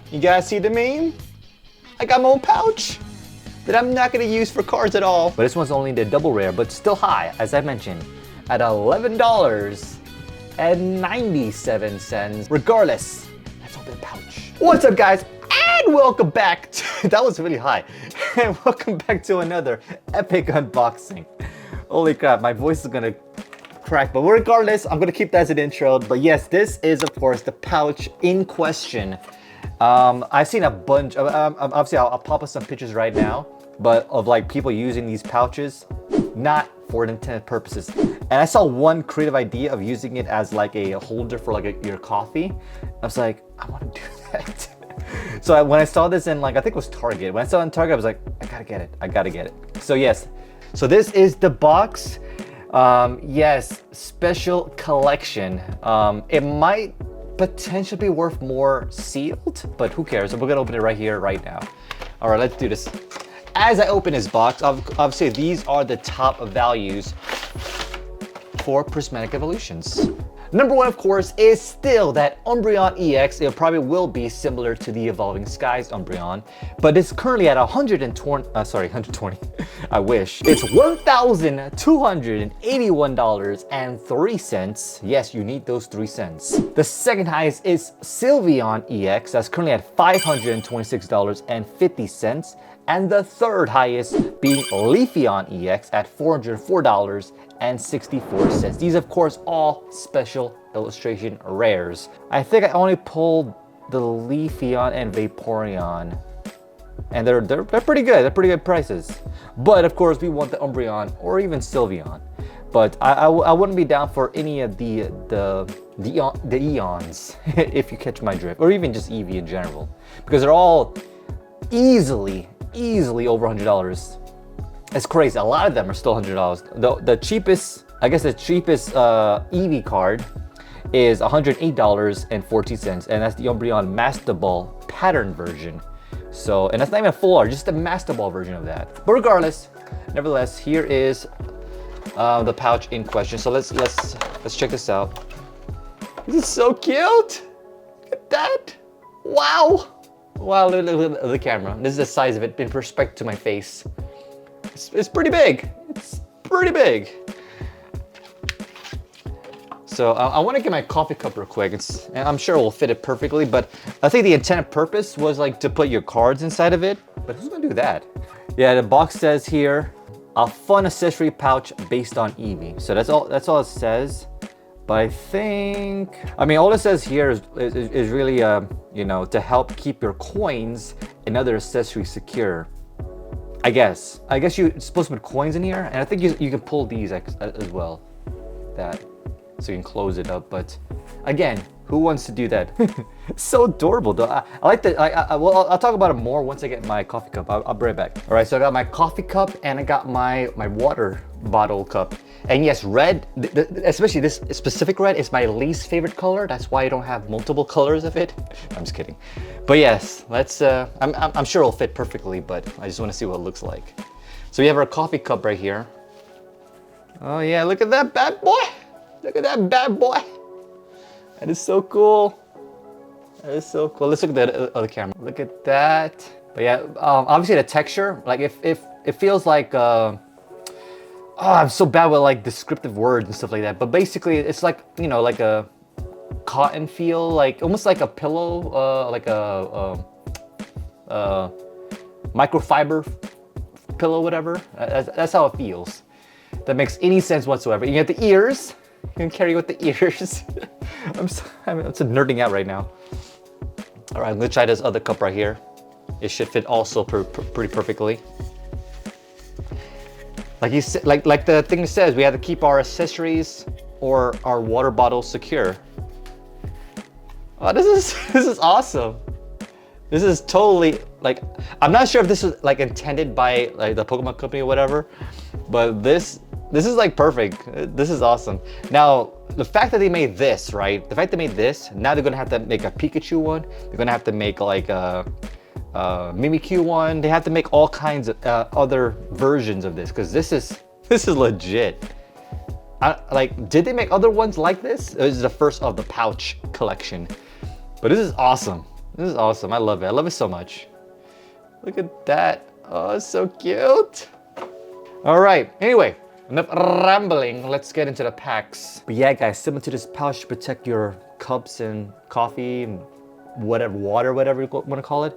You guys see the meme? I got my own pouch that I'm not gonna use for cards at all. But this one's only the double rare, but still high, as I mentioned, at $11.97. Regardless, let's open the pouch. What's up, guys? And welcome back to, that was really high. And welcome back to another epic unboxing. Holy crap, my voice is gonna crack, but regardless, I'm gonna keep that as an intro. But yes, this is of course the pouch in question. I've seen a bunch of, obviously I'll pop up some pictures right now, but of like people using these pouches, not for intended purposes. And I saw one creative idea of using it as like a holder for like your coffee. I was like, I want to do that. So when I saw this in like, I think it was Target. When I saw it in Target, I was like, I gotta get it. I gotta get it. So yes, so this is the box. Yes, special collection. It might potentially be worth more sealed, but who cares? We're gonna open it right here, right now. All right, let's do this. As I open this box, obviously these are the top values for Prismatic Evolutions. Number one, of course, is still that Umbreon EX. It probably will be similar to the Evolving Skies Umbreon, but it's currently at 120. I wish. It's $1,281.03. Yes, you need those 3 cents. The second highest is Eevee EX. That's currently at $526.50. And the third highest being Eeveelution EX at $404.64. These, of course, all special illustration rares. I think I only pulled the Eeveelution and Vaporeon, and they're pretty good. They're pretty good prices. But of course, we want the Umbreon or even Sylveon. But I wouldn't be down for any of the Eons, if you catch my drift, or even just Eevee in general, because they're all easily over $100. It's crazy. A lot of them are still $100. The cheapest, I guess the cheapest Eevee card is $108.14, and that's the Umbreon Master Ball pattern version. So, and that's not even a full art, just the Master Ball version of that. But regardless, nevertheless, here is the pouch in question. So let's check this out. This is so cute. Look at that. Wow. Wow, look at the camera. This is the size of it in perspective to my face. It's pretty big. It's pretty big. So I want to get my coffee cup real quick. And I'm sure it will fit it perfectly, but I think the intended purpose was like to put your cards inside of it. But who's gonna do that? Yeah, the box says here, a fun accessory pouch based on Eevee. So that's all it says. But I think, I mean, all it says here is really, you know, to help keep your coins and other accessories secure. I guess you're supposed to put coins in here, and I think you can pull these as well, so you can close it up. But again, who wants to do that? It's so adorable though. I like that. Well, I'll talk about it more once I get my coffee cup. I'll be right back. All right, so I got my coffee cup and I got my water bottle cup. And yes, red, especially this specific red, is my least favorite color. That's why I don't have multiple colors of it. I'm just kidding. But yes, let's. I'm sure it'll fit perfectly, but I just want to see what it looks like. So we have our coffee cup right here. Oh yeah, look at that bad boy. Look at that bad boy. That is so cool. That is so cool. Let's look at the other camera. Look at that. But yeah, obviously the texture, like if it feels like, oh, I'm so bad with like descriptive words and stuff like that. But basically, it's like, you know, like a cotton feel, like almost like a pillow, like a microfiber pillow, whatever. That's how it feels. That makes any sense whatsoever. You get the ears. You can carry with the ears. I'm so nerding out right now. All right, I'm gonna try this other cup right here. It should fit also pretty perfectly. Like you said, like the thing says, we have to keep our accessories or our water bottles secure. Oh, this is awesome. This is totally like, I'm not sure if this was like intended by like the Pokemon company or whatever, but this is like perfect. This is awesome. Now, the fact that they made this, right? The fact they made this, now they're gonna have to make a Pikachu one. They're gonna have to make like a Mimikyu one. They have to make all kinds of other versions of this, because this is legit. Like, did they make other ones like this? This is the first of the pouch collection, but this is awesome. This is awesome. I love it. I love it so much. Look at that. Oh, it's so cute. All right. Anyway, enough rambling. Let's get into the packs. But yeah, guys, similar to this pouch to protect your cups and coffee and whatever, water, whatever you want to call it.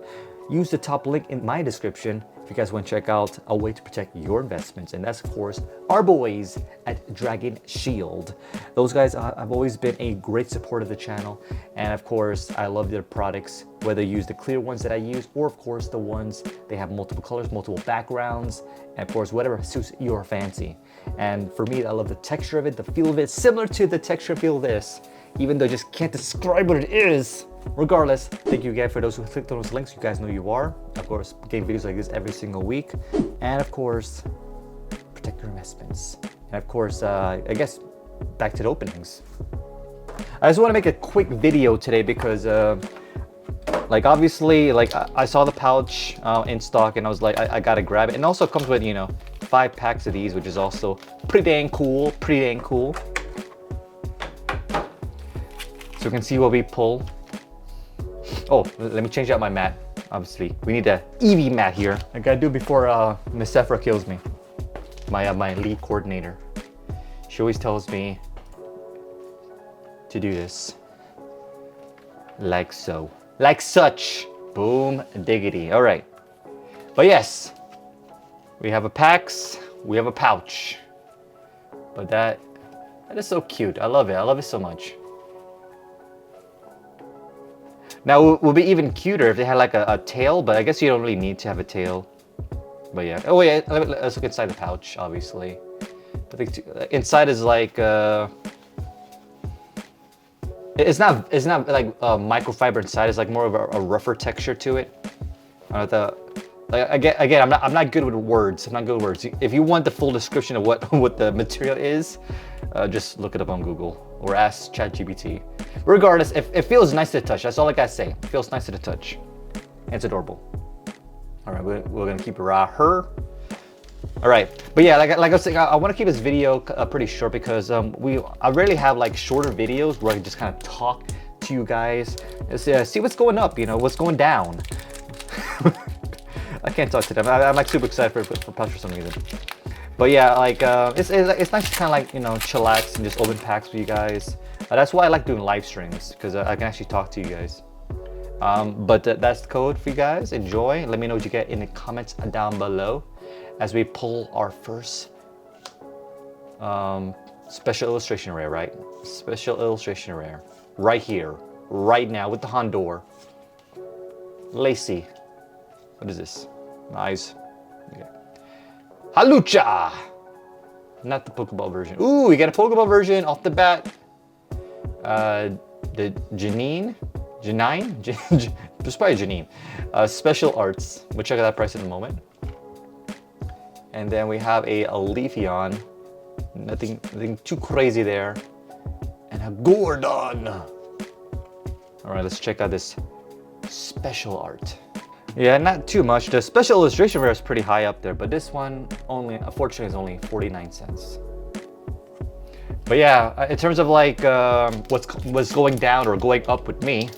Use the top link in my description if you guys want to check out a way to protect your investments. And that's, of course, our boys at Dragon Shield. Those guys have always been a great support of the channel. And of course, I love their products, whether you use the clear ones that I use, or of course, the ones they have multiple colors, multiple backgrounds, and of course, whatever suits your fancy. And for me, I love the texture of it, the feel of it, similar to the texture and feel of this, even though I just can't describe what it is. Regardless, thank you again for those who clicked on those links. You guys know you are. Of course, getting videos like this every single week. And of course, protect your investments. And of course, I guess back to the openings. I just want to make a quick video today because like obviously, like I saw the pouch in stock and I was like, I gotta grab it. And it also comes with, you know, 5 packs of these, which is also pretty dang cool, So you can see what we pull. Oh, let me change out my mat. Obviously, we need a Eevee mat here. I gotta do before Miss Sephora kills me. My lead coordinator. She always tells me to do this. Like so. Like such. Boom diggity. All right. But yes, we have a packs, we have a pouch. But that is so cute. I love it. I love it so much. Now, it would be even cuter if they had like a tail, but I guess you don't really need to have a tail. But yeah. Oh yeah, let's look inside the pouch, obviously. But the inside is like it's not like microfiber inside. It's like more of a rougher texture to it. Again, I'm not good with words. I'm not good with words. If you want the full description of what the material is, just look it up on Google or ask ChatGPT. Regardless, it feels nice to touch. That's all I gotta say. It feels nice to touch. And it's adorable. All right, we're gonna keep her. All right, but yeah, like I was saying, I want to keep this video pretty short because I rarely have like shorter videos where I can just kind of talk to you guys, see what's going up, you know, what's going down. I can't talk to them. I'm like super excited for Pouch for some reason. But yeah, like it's nice to kind of like, you know, chillax and just open packs with you guys. That's why I like doing live streams, because I can actually talk to you guys. But that's the code for you guys. Enjoy. Let me know what you get in the comments down below as we pull our first special illustration rare, right? Special illustration rare. Right here, right now with the Hondor. Lacey. What is this? Nice. Okay. Halucha! Not the Pokeball version. Ooh, we got a Pokeball version off the bat. The Janine? It's probably Janine. Special Arts. We'll check out that price in a moment. And then we have a Leafeon. Nothing too crazy there. And a Gordon. All right, let's check out this special art. Yeah, not too much. The special illustration rare is pretty high up there, but this one unfortunately is only 49 cents. But yeah, in terms of like what's going down or going up with me,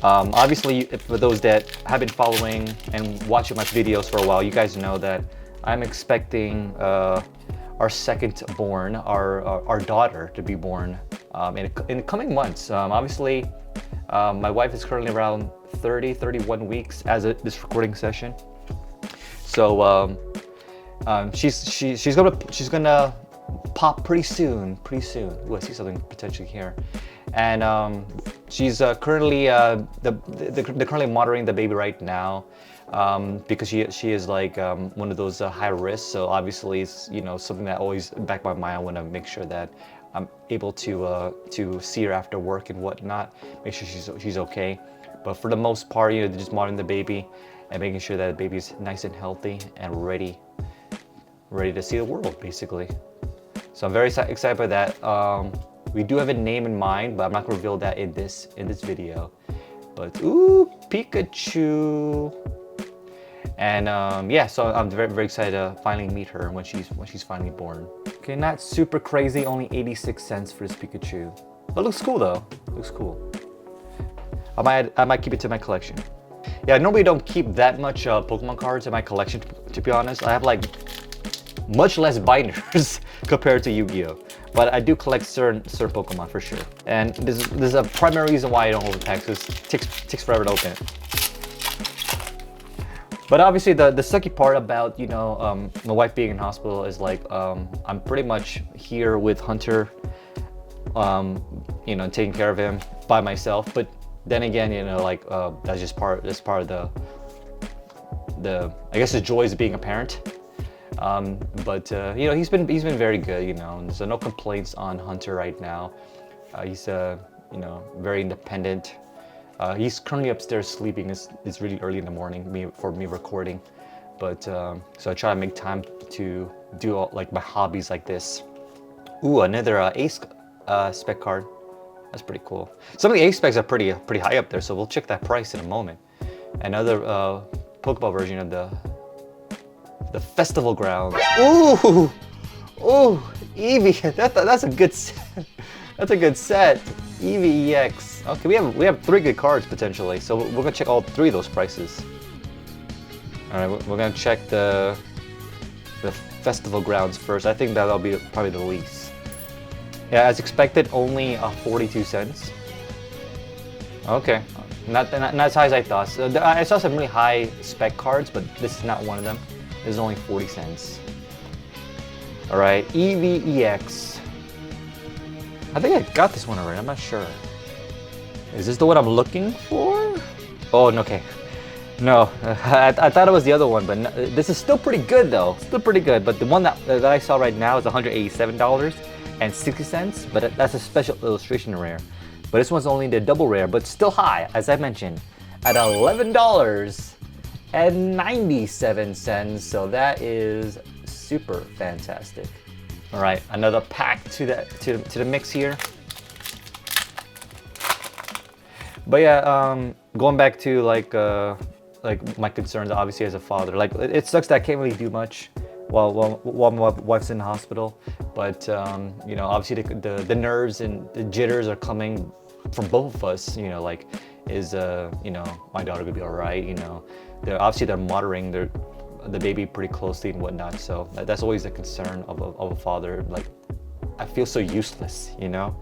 obviously for those that have been following and watching my videos for a while, you guys know that I'm expecting our second born, our daughter, to be born in the coming months. Obviously, my wife is currently around 31 weeks as of this recording session. So she's gonna pop pretty soon. Ooh, I see something potentially here. And she's currently they're currently monitoring the baby right now, because she is like one of those high risks. So obviously it's, you know, something that always back my mind. I want to make sure that I'm able to see her after work and whatnot, make sure she's okay. But for the most part, you know, they're just monitoring the baby and making sure that the baby's nice and healthy and ready to see the world, basically. So I'm very excited by that. We do have a name in mind, but I'm not gonna reveal that in this video. But ooh, Pikachu. And yeah, so I'm very excited to finally meet her when she's finally born. Okay, not super crazy, only 86 cents for this Pikachu. But looks cool though, looks cool. I might keep it to my collection. Yeah, I normally don't keep that much Pokemon cards in my collection, to be honest. I have like much less binders compared to Yu-Gi-Oh! But I do collect certain Pokemon for sure. And this is a primary reason why I don't open packs, because it takes forever to open it. But obviously the sucky part about, you know, my wife being in hospital is like, I'm pretty much here with Hunter, you know, taking care of him by myself. But then again, you know, like that's part of the I guess the joys of being a parent. But you know, he's been very good, you know, so no complaints on Hunter right now. He's you know, very independent. He's currently upstairs sleeping. It's really early in the morning for me recording, but so I try to make time to do all, like my hobbies like this. Ooh, another Ace spec card. That's pretty cool. Some of the Ace specs are pretty high up there, so we'll check that price in a moment. Another Pokeball version of the Festival Grounds. Ooh, ooh, Eevee. That's a good set. That's a good set. Eevee EX. Okay, we have 3 good cards potentially, so we're gonna check all 3 of those prices. All right, we're gonna check the Festival Grounds first. I think that'll be probably the least. Yeah, as expected, only 42 cents. Okay, not as high as I thought. So I saw some really high spec cards, but this is not one of them. This is only 40 cents. All right, Eevee EX. I think I got this one already. I'm not sure. Is this the one I'm looking for? Oh, okay. No, I thought it was the other one, but no, this is still pretty good though. Still pretty good, but the one that I saw right now is $187.60, but that's a special illustration rare. But this one's only the double rare, but still high, as I mentioned, at $11.97. So that is super fantastic. All right, another pack to the mix here. But yeah, going back to like my concerns, obviously as a father, like it sucks that I can't really do much while my wife's in the hospital. But you know, obviously the nerves and the jitters are coming from both of us. You know, like is you know, my daughter gonna be all right? You know, they're monitoring the baby pretty closely and whatnot. So that's always a concern of a father. Like I feel so useless, you know.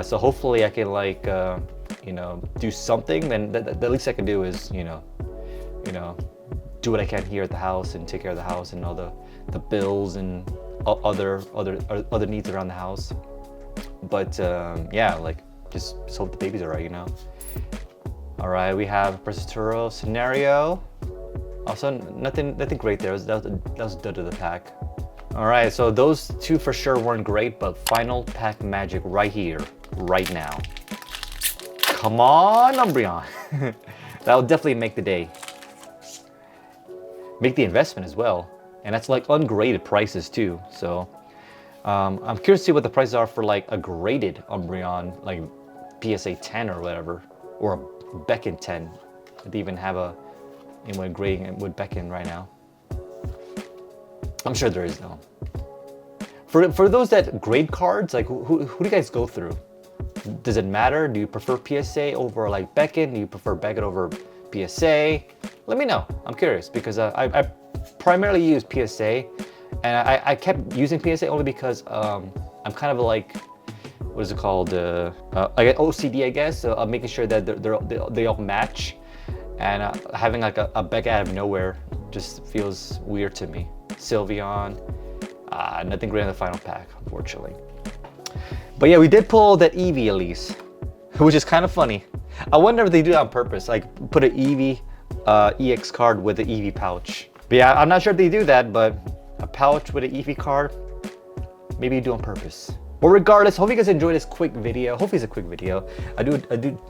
So hopefully I can like you know, do something. Then the least I can do is you know do what I can here at the house and take care of the house and all the bills and other needs around the house. But yeah, like just hope the baby's alright, you know. All right, we have Persisturo Scenario. Also, nothing great there. That was dud of the pack. All right, so those 2 for sure weren't great, but final pack magic right here, right now. Come on, Umbreon. That'll definitely make the day. Make the investment as well. And that's like ungraded prices too. So I'm curious to see what the prices are for like a graded Umbreon, like PSA 10 or whatever, or a Beckon 10. They even have anyone grading it with Beckon right now. I'm sure there is though. For those that grade cards, like who do you guys go through? Does it matter? Do you prefer PSA over like Beckon? Do you prefer Beckon over PSA? Let me know. I'm curious because I primarily use PSA, and I kept using PSA only because I'm kind of like, what is it called? Like OCD, I guess. So I'm making sure that they all match, and having like a Beckon out of nowhere just feels weird to me. Sylveon, nothing great in the final pack, unfortunately. But yeah, we did pull that Eevee at least, which is kind of funny. I wonder if they do it on purpose, like put an Eevee EX card with the Eevee Pouch. But yeah, I'm not sure if they do that, but a pouch with an Eevee card, maybe you do on purpose. But regardless, hope you guys enjoyed this quick video. Hopefully it's a quick video. I do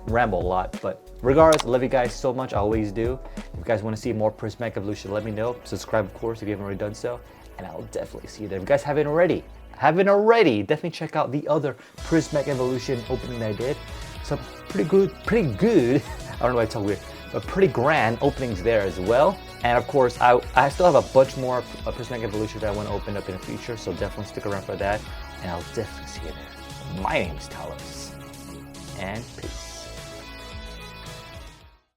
ramble a lot, but regardless, I love you guys so much. I always do. If you guys want to see more Prismatic Evolution, let me know. Subscribe, of course, if you haven't already done so, and I'll definitely see you there. If you guys haven't already, definitely check out the other Prismatic Evolution opening that I did. Some pretty good, I don't know why I talk weird, but pretty grand openings there as well. And of course, I still have a bunch more Prismatic Evolution that I want to open up in the future, so definitely stick around for that, and I'll definitely see you there. My name is Talos, and peace.